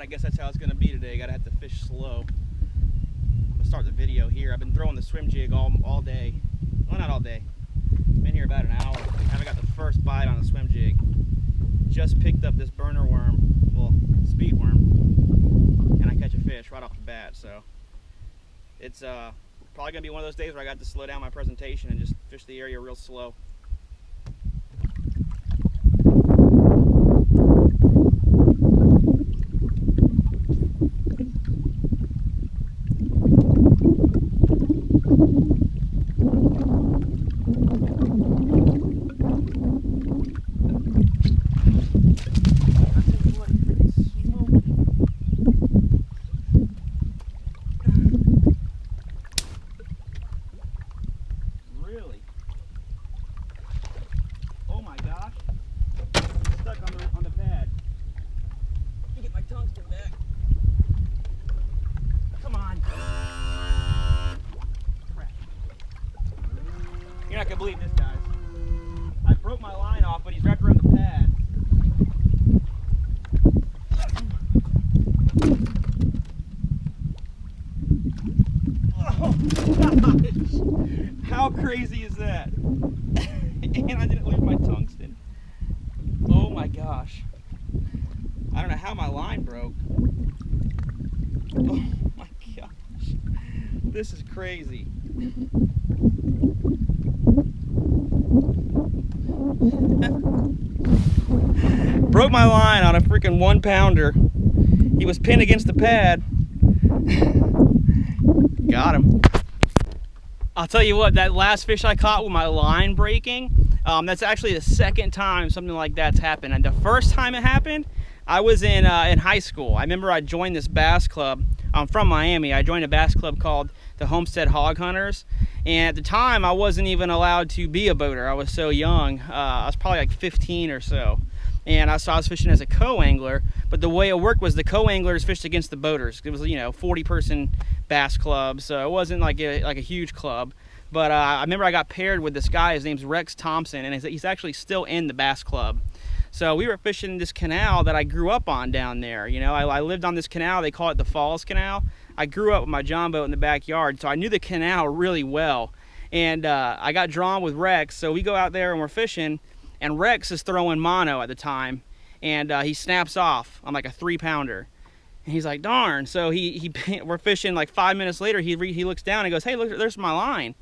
I guess that's how it's gonna be today. Gotta have to fish slow. I'm gonna start the video here. I've been throwing the swim jig all day. Well, not all day. Been here about an hour. Haven't got the first bite on the swim jig. Just picked up this burner worm, well, speed worm, and I catch a fish right off the bat. So it's probably gonna be one of those days where I got to slow down my presentation and just fish the area real slow. Really? Oh my gosh. It's stuck on the pad. Let me get my tungsten back. Come on. Crap. You're not gonna believe this, guys. I broke my line off, but he's wrapped around the pad. Oh gosh! How crazy is that? And I didn't lose my tungsten. Oh my gosh. I don't know how my line broke. Oh my gosh. This is crazy. Broke my line on a freaking 1-pounder. He was pinned against the pad. Got him. I'll tell you what, that last fish I caught with my line breaking, that's actually the second time something like that's happened. And the first time it happened, I was in high school. I remember I joined this bass club. I'm from Miami. I joined a bass club called the Homestead Hog Hunters. And at the time, I wasn't even allowed to be a boater. I was so young. I was probably like 15 or so. And I was fishing as a co-angler, but the way it worked was the co-anglers fished against the boaters. It was, 40-person bass club, so it wasn't like a huge club. But I remember I got paired with this guy. His name's Rex Thompson, and he's actually still in the bass club. So we were fishing this canal that I grew up on down there. I lived on this canal. They call it the Falls Canal. I grew up with my John boat in the backyard, so I knew the canal really well. And I got drawn with Rex, so we go out there and we're fishing. And Rex is throwing mono at the time, and he snaps off on like a 3-pounder. And he's like, darn. So we're fishing. Like 5 minutes later, he looks down and goes, hey, look, there's my line.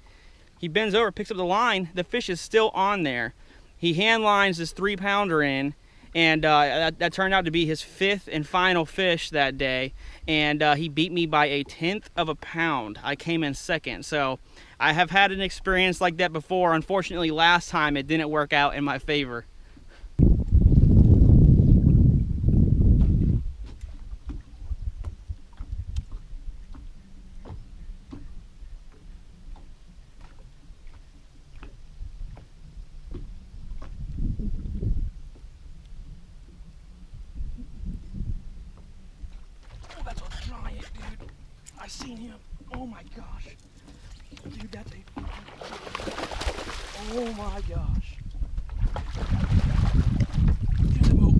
He bends over, picks up the line. The fish is still on there. He hand lines this 3-pounder in, and that turned out to be his 5th and final fish that day. And he beat me by 1/10 of a pound. I came in second. So I have had an experience like that before. Unfortunately, last time it didn't work out in my favor. Oh, that's a giant, dude. I seen him. Oh my gosh. Dude, that's a... Oh my gosh.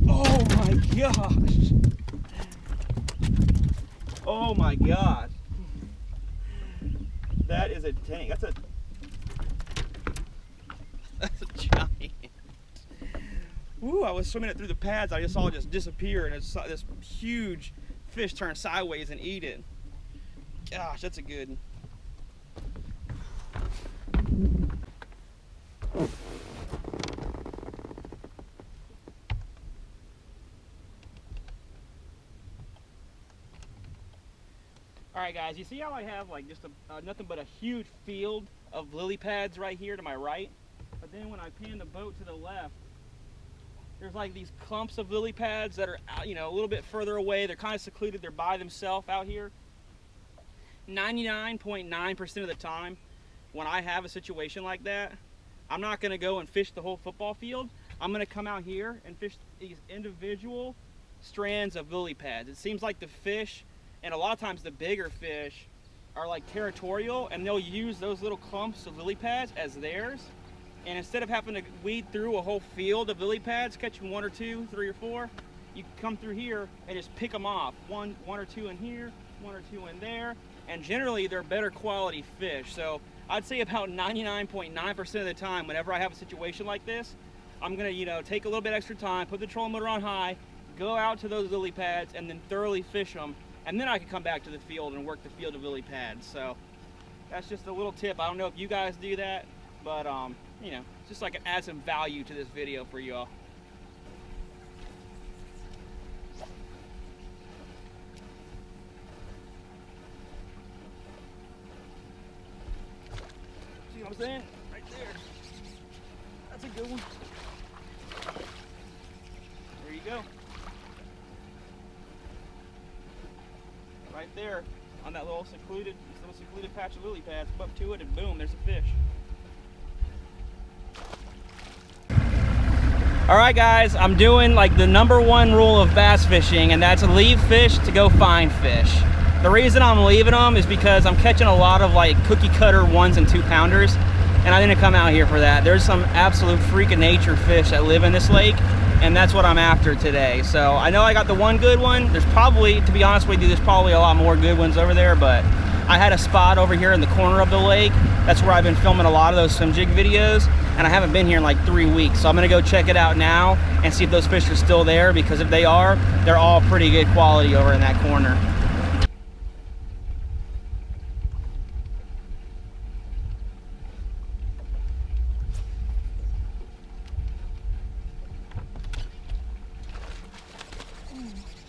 Oh my gosh. Oh my god. That is a tank. That's a giant. Ooh, I was swimming it through the pads. I just saw it just disappear, and it's this huge fish turn sideways and eat it. Gosh, that's a good. Alright guys, you see how I have like just nothing but a huge field of lily pads right here to my right? But then when I pan the boat to the left, there's like these clumps of lily pads that are a little bit further away. They're kind of secluded. They're by themselves out here. 99.9% of the time when I have a situation like that, I'm not going to go and fish the whole football field. I'm going to come out here and fish these individual strands of lily pads. It seems like the fish, and a lot of times the bigger fish, are like territorial, and they'll use those little clumps of lily pads as theirs. And instead of having to weed through a whole field of lily pads, catching 1 or 2, 3 or 4, you can come through here and just pick them off. One or two in here, one or two in there, and generally they're better quality fish. So I'd say about 99.9% of the time, whenever I have a situation like this, I'm gonna, you know, take a little bit extra time, put the trolling motor on high, go out to those lily pads, and then thoroughly fish them, and then I can come back to the field and work the field of lily pads. So that's just a little tip. I don't know if you guys do that, but you know, just like add some value to this video for you all. See what I'm saying? Right there. That's a good one. There you go. Right there on that little secluded patch of lily pads. Come up to it and boom, there's a fish. All right, guys, I'm doing like the #1 rule of bass fishing, and that's leave fish to go find fish. The reason I'm leaving them is because I'm catching a lot of like cookie cutter 1 and 2 pounders, and I didn't come out here for that. There's some absolute freak of nature fish that live in this lake, and that's what I'm after today. So I know I got the one good one. There's probably, to be honest with you, there's probably a lot more good ones over there, but I had a spot over here in the corner of the lake. That's where I've been filming a lot of those swim jig videos, and I haven't been here in like 3 weeks. So I'm gonna go check it out now and see if those fish are still there, because if they are, they're all pretty good quality over in that corner.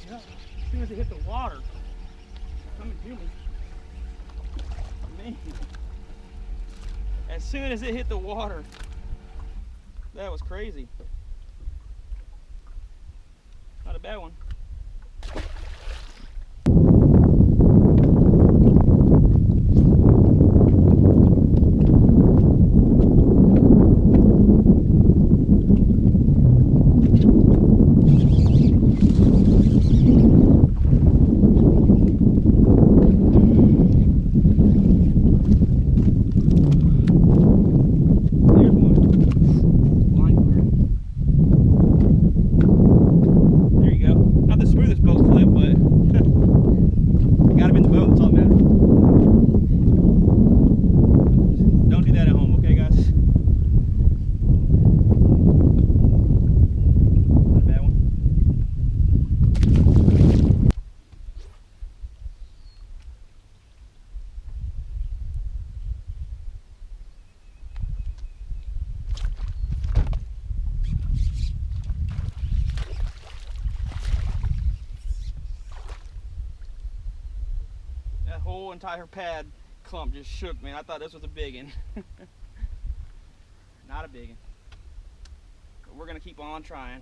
Yeah, as soon as it hit the water, coming to me. Man. As soon as it hit the water, that was crazy. Not a bad one. Whole entire pad clump just shook, man. I thought this was a big one. Not a big one. But we're gonna keep on trying.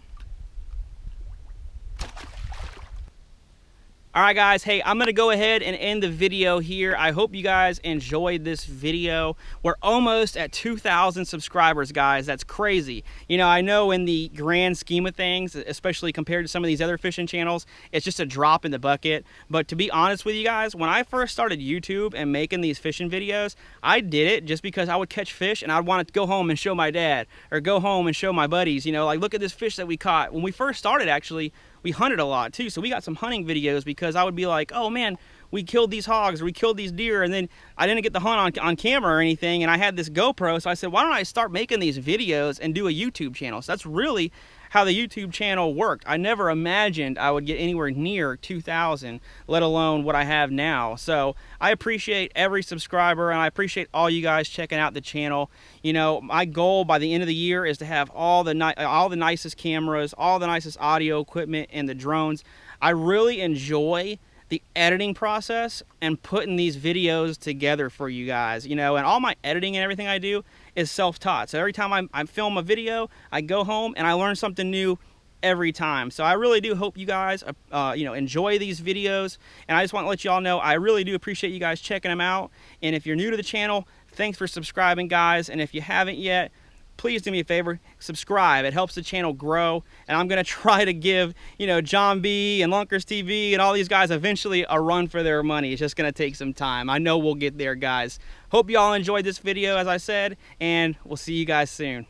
All right, guys, hey, I'm gonna go ahead and end the video here. I hope you guys enjoyed this video. We're almost at 2,000 subscribers, guys. That's crazy. You know, I know in the grand scheme of things, especially compared to some of these other fishing channels, it's just a drop in the bucket. But to be honest with you guys, when I first started YouTube and making these fishing videos, I did it just because I would catch fish and I'd want to go home and show my dad, or go home and show my buddies, you know, like, look at this fish that we caught. When we first started, actually, we hunted a lot too, so we got some hunting videos, because I would be like, oh man, we killed these hogs, or we killed these deer, and then I didn't get the hunt on camera or anything, and I had this GoPro, so I said, why don't I start making these videos and do a YouTube channel? So that's really how the YouTube channel worked. I never imagined I would get anywhere near 2,000, let alone what I have now. So I appreciate every subscriber, and I appreciate all you guys checking out the channel. You know, my goal by the end of the year is to have all the nicest cameras, all the nicest audio equipment, and the drones. I really enjoy the editing process and putting these videos together for you guys, you know, and all my editing and everything I do is self-taught. So every time I film a video, I go home and I learn something new every time. So I really do hope you guys, you know, enjoy these videos. And I just want to let you all know, I really do appreciate you guys checking them out. And if you're new to the channel, thanks for subscribing, guys. And if you haven't yet, please do me a favor, subscribe. It helps the channel grow, and I'm gonna try to give, you know, John B and Lunkers TV and all these guys eventually a run for their money. It's just gonna take some time. I know we'll get there, guys. Hope you all enjoyed this video, as I said, and we'll see you guys soon.